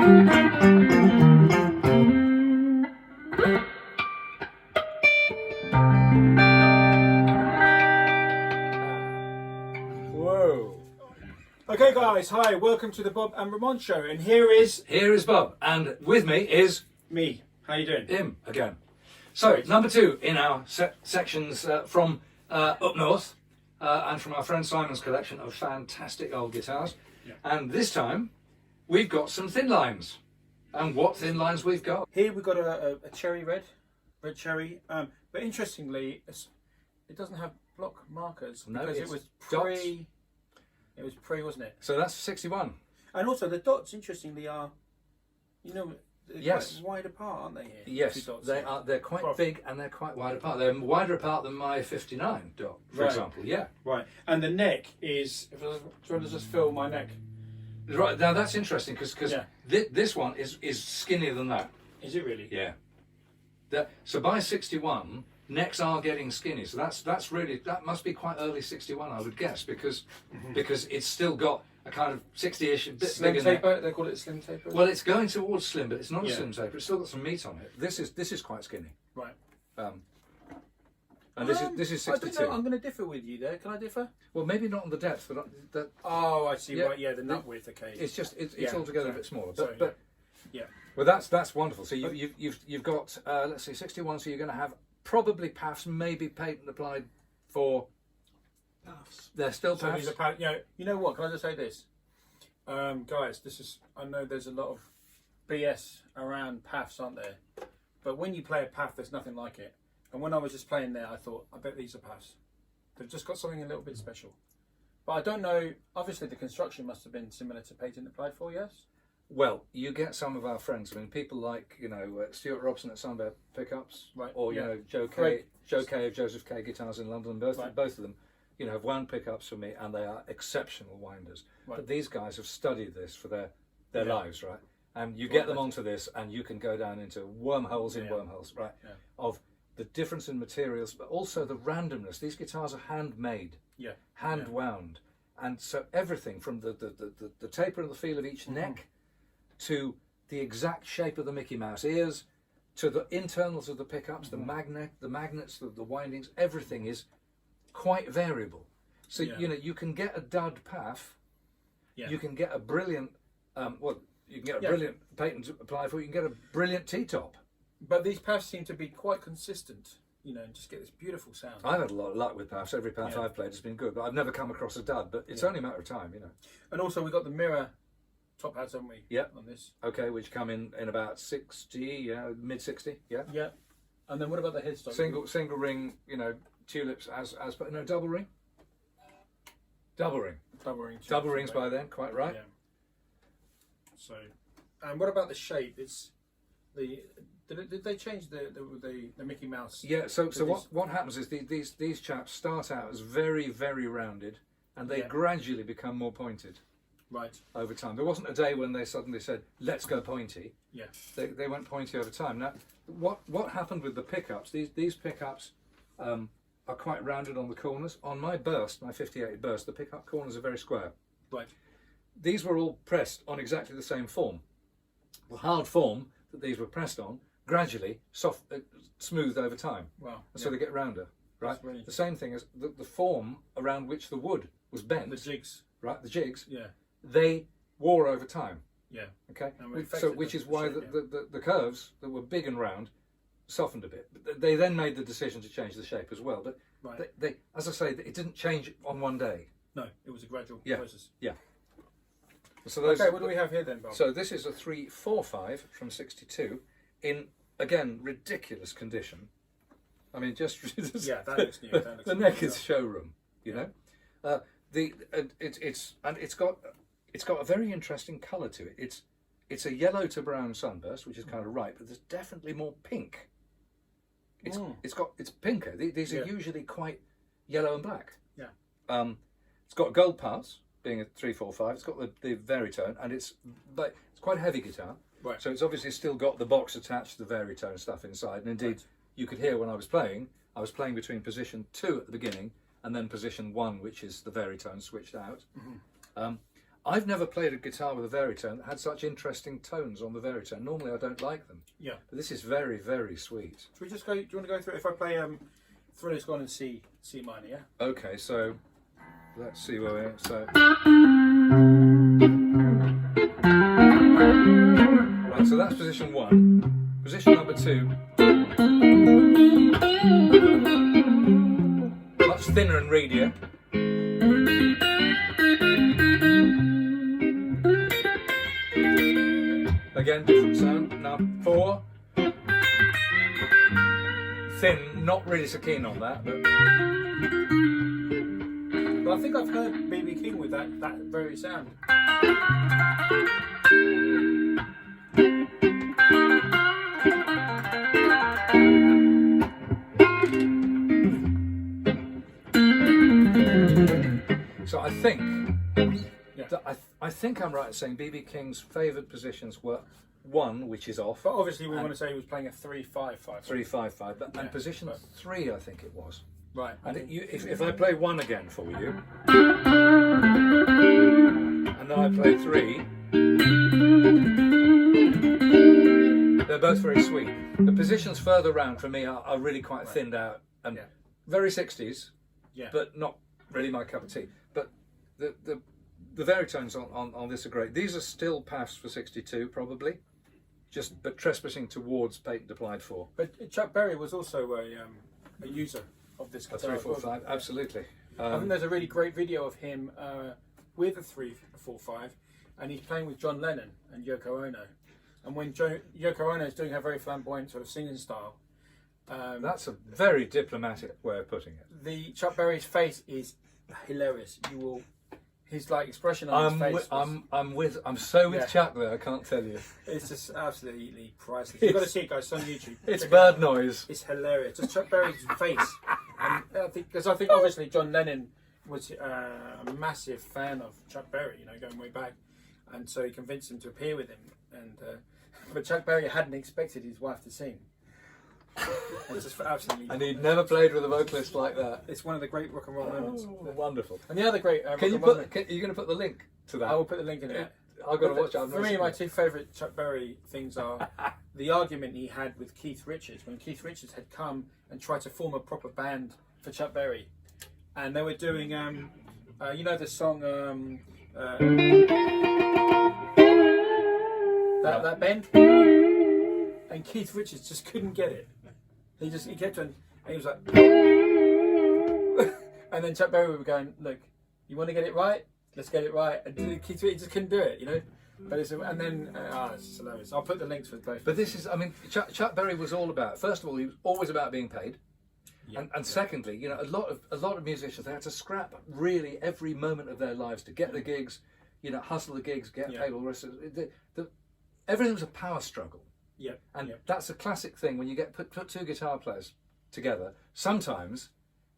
Whoa. Okay guys, hi, welcome to the Bob and Ramon show, and here is Bob, and with me is me. How you doing? him again. So, number 2 in our sections from up north, and from our friend Simon's collection of fantastic old guitars. Yeah. And this time, we've got some thin lines. And what thin lines we've got? Here we've got a cherry red cherry, but interestingly, it doesn't have block markers because it was pre, wasn't it? So that's 61. And also the dots, interestingly, are, you know, Yes. quite wide apart, aren't they? Here. Yes, Two dots they here. are. They're quite big and they're quite wide apart. They're wider apart than my 59 dot, for example. Yeah. Right, and the neck is. If I was trying to just fill my neck. Right, now that's interesting because Yeah. this one is skinnier than that. Is it really? Yeah. So by 61, necks are getting skinny. So that must be quite early 61, I would guess, because it's still got a kind of 60-ish, a bit Slim bigger taper. neck. They call it slim taper. Well, it's going towards slim, but it's not a Yeah. slim taper. It's still got some meat on it. This is quite skinny. Right. And this is 62. I don't know, I'm going to differ with you there. Can I differ? Well, maybe not on the depth, but that Oh, I see. Yeah. Right, yeah, the nut width. Okay. it's Yeah, altogether a sorry. bit smaller. Sorry, But yeah. well, that's wonderful. So you've got let's see, 61. So you're going to have probably PAFs, maybe patent applied for. Puffs. They're still So these PAFs. are you know what? Can I just say this, guys? This is. I know there's a lot of BS around PAFs, aren't there? But when you play a PAF, there's nothing like it. And when I was just playing there, I thought, I bet these are PAFs. They've just got something a little bit special. But I don't know. Obviously, the construction must have been similar to patent applied for. Yes. Well, you get some of our friends. I mean, people like Stuart Robson at Sunbear Pickups, Right, or yeah. Joe K. Great. Joe K of Joseph K Guitars in London. Both Right. of them, have wound pickups for me, and they are exceptional winders. Right. But these guys have studied this for their Yeah. lives, right? And you get them onto this, and you can go down into wormholes in wormholes, right? Yeah. Of the difference in materials, but also the randomness. These guitars are handmade, Yeah. hand wound, and so everything from the taper and the feel of each neck to the exact shape of the Mickey Mouse ears, to the internals of the pickups, the magnets, the windings, everything is quite variable. So you can get a dud PAF, you can get a brilliant, you can get a brilliant patent applied for. You can get a brilliant T-top. But these PAFs seem to be quite consistent. And just get this beautiful sound. I've had a lot of luck with PAFs. Every PAF Yeah. I've played has been good, but I've never come across a dud. But it's only a matter of time, And also, we've got the mirror top hats, haven't we? Yeah. On this. Okay, which come in about 60, mid 60, yeah. Yeah. And then what about the headstock? Single ring, tulips as but no double ring. Double ring. Double rings by then, quite right. Yeah. So, and what about the shape? It's did they change the Mickey Mouse? Yeah. So what happens is these chaps start out as very, very rounded, and they gradually become more pointed. Right. Over time. There wasn't a day when they suddenly said, "Let's go pointy." Yeah. They went pointy over time. Now, what happened with the pickups? These pickups are quite rounded on the corners. On my burst, my 58 burst, the pickup corners are very square. Right. These were all pressed on exactly the same form. The hard form that these were pressed on gradually smoothed over time. Wow. And so they get rounder. Right. Brilliant. The same thing as the form around which the wood was bent. The jigs. Right. The jigs. Yeah. They wore over time. Yeah. Okay. And So which is why shape, the curves that were big and round softened a bit. But they then made the decision to change the shape as well. But Right. they as I say, it didn't change on one day. No, it was a gradual Yeah. process. Yeah. So those, Okay, what do we have here then, Bob? So this is a 345 from 62 in, again, ridiculous condition. I mean, just Yeah, that looks new. That looks the new, neck yeah. is showroom, it's got a very interesting colour to it. It's a yellow to brown sunburst, which is kind of right, but there's definitely more pink. It's pinker. These are usually quite yellow and black. Yeah. It's got gold parts, being a 345. It's got the veritone, and it's quite a heavy guitar. Right. So it's obviously still got the box attached to the veritone stuff inside. And indeed, you could hear when I was playing between position 2 at the beginning and then position 1, which is the veritone switched out. I've never played a guitar with a veritone that had such interesting tones on the veritone. Normally I don't like them. Yeah. But this is very, very sweet. Should we just go? Do you want to go through? If I play Thriller's Gone in C minor, yeah. Okay, so let's see where we're. So. Right, so that's position 1. Position number 2. Much thinner and reedier. Again, different sound. Now 4. Thin, not really so keen on that, but I think I've heard B.B. King with that very sound. So I think Yeah. that I think I'm right in saying B.B. King's favoured positions were 1, which is off, But obviously we want to say he was playing a 3-5-5. 3-5-5, Yeah, and position but- 3 I think it was. Right. And if I play 1 again for you, and then I play 3, they're both very sweet. The positions further round for me are really quite thinned out and Yeah. very 60s, Yeah. but not really my cup of tea. But the veritones on this are great. These are still PAFs for 62 probably, but trespassing towards patent applied for. But Chuck Berry was also a user of this A guitar. 345, absolutely. I think there's a really great video of him with a 345, and he's playing with John Lennon and Yoko Ono. And when Yoko Ono is doing her very flamboyant sort of singing style, That's a very diplomatic way of putting it. the Chuck Berry's face is hilarious. His like expression on his face. I'm so with Yeah. Chuck there. I can't tell you. It's just absolutely priceless. You've got to see it, guys. It's on YouTube. It's Check it bird out. noise. It's hilarious. Just Chuck Berry's face, and I think obviously John Lennon was a massive fan of Chuck Berry, going way back, and so he convinced him to appear with him. And but Chuck Berry hadn't expected his wife to sing. It's just absolutely. And he'd never played with a vocalist like that. It's one of the great rock and roll moments. Wonderful. And the other great. Are you going to put the link to that? I will put the link in there. I've got to watch it. I've For never me, seen my it. 2 favourite Chuck Berry things are the argument he had with Keith Richards when Keith Richards had come and tried to form a proper band for Chuck Berry, and they were doing, the song, that bend, and Keith Richards just couldn't get it. He kept on, and he was like, and then Chuck Berry would be going, look, you want to get it right? Let's get it right. And Keith Richards just couldn't do it, But it's it's hilarious. I'll put the links for both. But this is, Chuck Berry was all about. First of all, he was always about being paid, and secondly, a lot of musicians, they had to scrap really every moment of their lives to get the gigs, hustle the gigs, get paid, all the rest of it. Everything was a power struggle. Yeah, and that's a classic thing when you put 2 guitar players together. Sometimes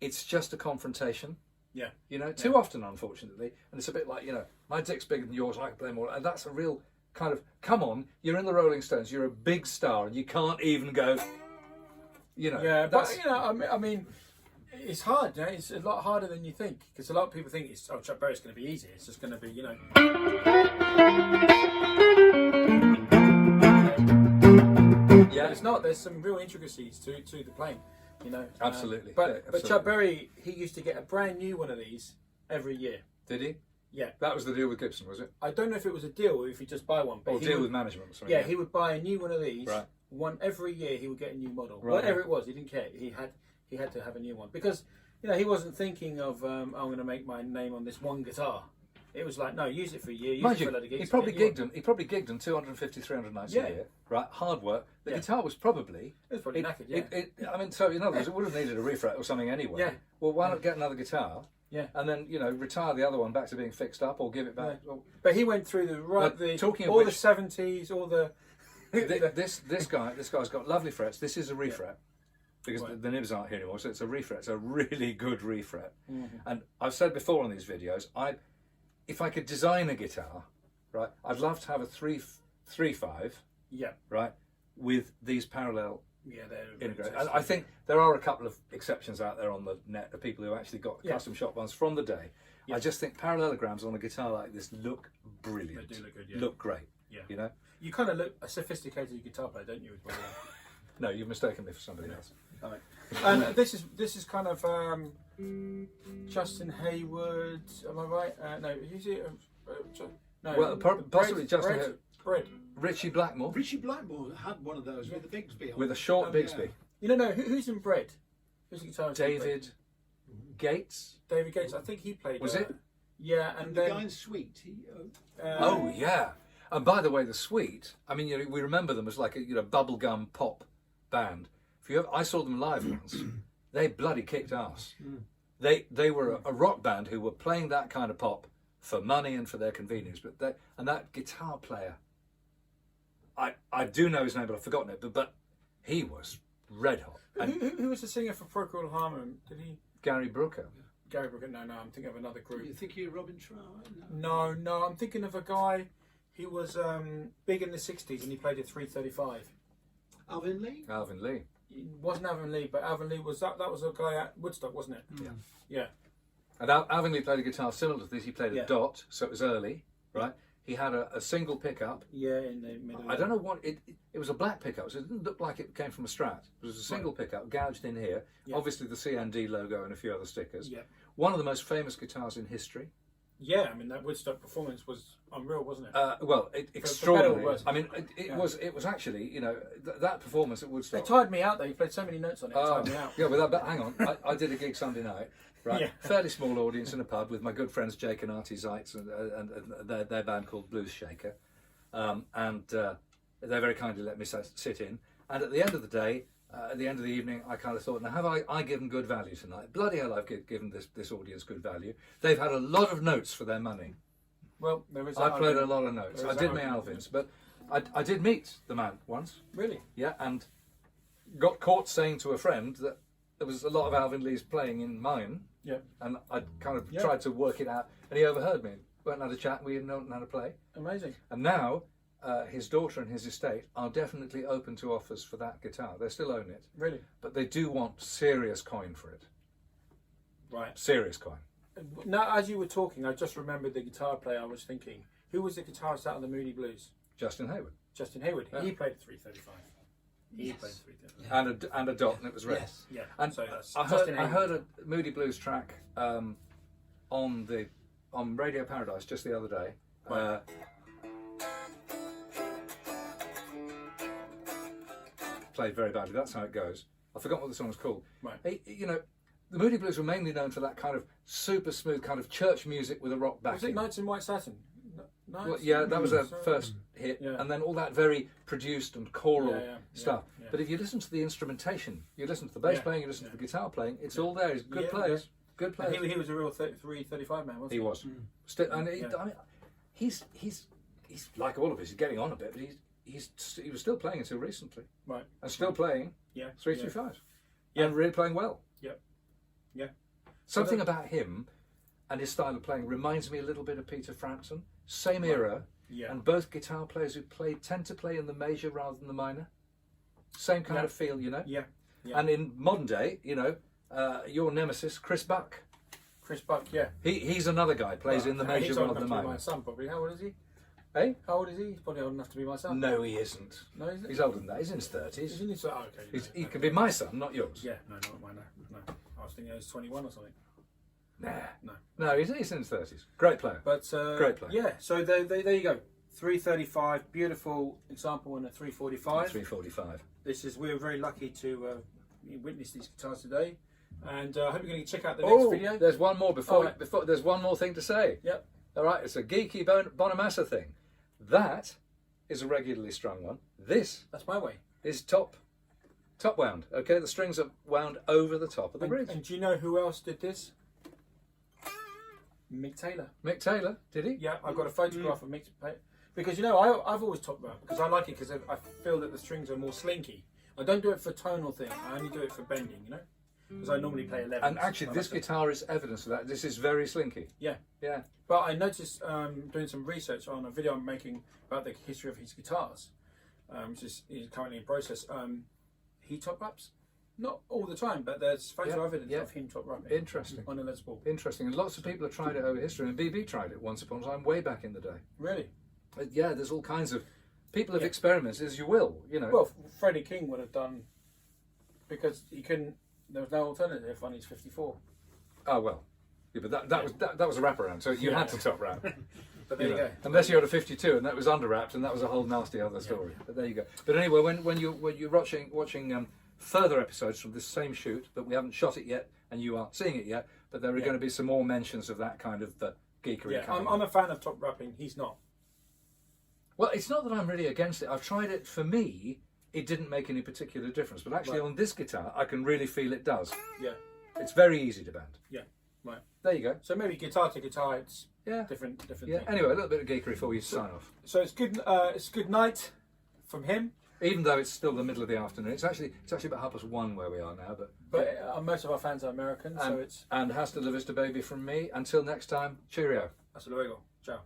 it's just a confrontation. Yeah. Too often, unfortunately, and it's a bit like, my dick's bigger than yours, I can play more. And that's a real kind of, come on, you're in the Rolling Stones, you're a big star, and you can't even go, Yeah, that's, but I mean, it's hard. It's a lot harder than you think, because a lot of people think Chuck Berry's going to be easy. It's just going to be, Yeah, But it's not. There's some real intricacies to the playing. Absolutely. But Yeah, but absolutely. Chuck Berry, he used to get a brand new one of these every year. Did he? Yeah. That was the deal with Gibson, was it? I don't know if it was a deal or if he'd just buy one. But Or he deal would, with management or something? Yeah, he would buy a new one of these. Right. One every year. He would get a new model. Right. Whatever it was, he didn't care. He had to have a new one because he wasn't thinking of I'm going to make my name on this one guitar. It was like, no, use it for a year. Use Mind it for you, a load of gigs. he probably get a new gigged them. He probably gigged them 250, 300 nights Yeah. a year. Right, hard work. The Yeah. guitar was probably. It was probably knackered. Yeah. So in other words, it would have needed a refret or something anyway. Yeah. Well, why not get another guitar? Yeah. And then retire the other one back to being fixed up, or give it back. Yeah. But he went through talking of all the which- 70s, all the. This guy's got lovely frets. This is a refret because Right. the nibs aren't here anymore, so it's a refret. It's a really good refret. Mm-hmm. And I've said before on these videos, if I could design a guitar, right, I'd love to have a 3.5, Yeah. right, with these parallel Yeah, they're integrated. And I think there are a couple of exceptions out there on the net of people who actually got custom shop ones from the day. I just think parallelograms on a guitar like this look brilliant. They do look good. Yeah. Look great. Yeah. You know. You kind of look a sophisticated guitar player, don't you? No, you've mistaken me for somebody else. Right. And this is kind of Justin Hayward. Am I right? No, who's it? No. Well, possibly Justin Hayward. Bread. Richie Blackmore. Richie Blackmore had one of those with a Bigsby on. With a short Bigsby. Yeah. You don't know who's in Bread? Who's the guitarist? David Gates. David Gates. I think he played. Was it? Yeah, and the then guy in Sweet. Oh yeah. And by the way, the Sweet. I mean, we remember them as like a bubblegum pop band. I saw them live once. They bloody kicked ass. They were a rock band who were playing that kind of pop for money and for their convenience. But that guitar player, I do know his name, but I've forgotten it. But he was red hot. And who was the singer for Procol Harum? Did he? Gary Brooker. Gary Brooker. No, I'm thinking of another group. You think you're Robin Trower? No, I'm thinking of a guy. He was big in the '60s and he played a 335. Alvin Lee? Alvin Lee. It wasn't Alvin Lee, but Alvin Lee was that was a guy at Woodstock, wasn't it? Yeah. Yeah. And Alvin Lee played a guitar similar to this. He played a dot, so it was early, right? He had a single pickup. Yeah, in the middle. I don't know what it was a black pickup, so it didn't look like it came from a Strat. It was a single pickup gouged in here. Yeah. Obviously the CND logo and a few other stickers. Yeah. One of the most famous guitars in history. Yeah, I mean that Woodstock performance was unreal, wasn't it? Well, better or extraordinary. worse. I mean, it was actually that performance at They Woodstock. tired me out though. You played so many notes on it. It tired me out. Yeah, but hang on. I did a gig Sunday night, right? Yeah. Fairly small audience in a pub with my good friends Jake and Artie Zeitz and their band called Blues Shaker. And they very kindly let me sit in. And at the end of the day, at the end of the evening, I kind of thought, now have I given good value tonight? Bloody hell, I've given this audience good value. They've had a lot of notes for their money. Well, there is. I played a lot of notes. I did my Alvins, but I did meet the man once. Really? Yeah, and got caught saying to a friend that there was a lot of Alvin Lee's playing in mine. Yeah. And I kind of tried to work it out, and he overheard me. Went and had a chat, and we didn't know how to play. Amazing. And now, his daughter and his estate are definitely open to offers for that guitar. They still own it. Really? But they do want serious coin for it. Right. Serious coin. Now, as you were talking, I just remembered the guitar player. I was thinking, who was the guitarist out of the Moody Blues? Justin Hayward. Justin Hayward. Yeah. He played 335. He Yes. played 335. And a dot, and it was red. Yes. Yeah. And So that's I Justin heard Hayward. a Moody Blues track on Radio Paradise just the other day. Right. Played very badly. That's how it goes. I forgot what the song was called. Right. The Moody Blues were mainly known for that kind of super smooth kind of church music with a rock backing. Was it Nights in White Satin? Well, yeah, that was their first hit, Yeah. and then all that very produced and choral Yeah, stuff. yeah. But if you listen to the instrumentation, you listen to the bass playing, you listen to the guitar playing, it's all there. He's good players, good players. And he was a real 335 man, wasn't he? He was. Still, and I mean, he's like all of us. He's getting on a bit, but he was still playing until recently, Right. and still playing 335, and really playing well. Yep. Yeah. Something about him and his style of playing reminds me a little bit of Peter Frampton. Same era, and both guitar players who tend to play in the major rather than the minor. Same kind of feel, Yeah. And in modern day, your nemesis, Chris Buck. Chris Buck, yeah. He's another guy, plays in the major he's rather old than the enough to be minor. my son, probably. How old is he? Eh? How old is he? He's probably old enough to be my son. No, he isn't. No, isn't He's older than that. He's in his 30s. Is he? Oh, okay. He could be my son, not yours. Yeah, no, not mine. No. I was thinking he was 21 or something. Nah. No. He's in his 30s. Great player. But Great player. Yeah, so there you go. 335, beautiful example in a 345. 345. We're very lucky to witness these guitars today, and I hope you're going to check out the next video. There's one more before there's one more thing to say. Yep. All right, it's a geeky Bonamassa thing. That is a regularly strung one. This That's my way. is top wound. Okay, the strings are wound over the top of the bridge. And do you know who else did this? Mick Taylor. Mick Taylor, did he? Yeah, I've got a photograph of Mick Taylor. Because I've always talked about it because I like it because I feel that the strings are more slinky. I don't do it for tonal thing. I only do it for bending, because I normally play 11. And actually, this guitar is evidence of that. This is very slinky. Yeah. Yeah. But I noticed doing some research on a video I'm making about the history of his guitars, which is currently in process. he top wraps. Not all the time, but there's photo Yeah, evidence yeah. of him top wrapping. Interesting. On a Les Paul. Interesting. And lots of people have tried it over history. And BB tried it once upon a time, way back in the day. Really? Yeah, there's all kinds of people have Yeah. experimented, as you will, you know. Well, Freddie King would have done, because he couldn't. There was no alternative on his 54. Oh well, yeah, but that was a wraparound, so you Yeah. had to top wrap. But there you go. Unless you had a 52 and that was under wrapped, and that was a whole nasty other story. But there you go. But anyway, when you're watching further episodes from this same shoot, but we haven't shot it yet, and you aren't seeing it yet, but there are Yeah. going to be some more mentions of that kind of geekery. Yeah, coming I'm up. a fan of top wrapping. He's not. Well, it's not that I'm really against it. I've tried it. For me, it didn't make any particular difference. But actually, Right. on this guitar, I can really feel it does. Yeah. It's very easy to bend. Yeah. Right. There you go. So maybe guitar to guitar, it's Yeah. different. Yeah. Thing. Anyway, a little bit of geekery before we sign off. So it's good. It's good night from him. Even though it's still the middle of the afternoon, it's actually about 1:30 where we are now. But most of our fans are American, so it's. And hasta la vista, baby, from me. Until next time, cheerio. Hasta luego. Ciao.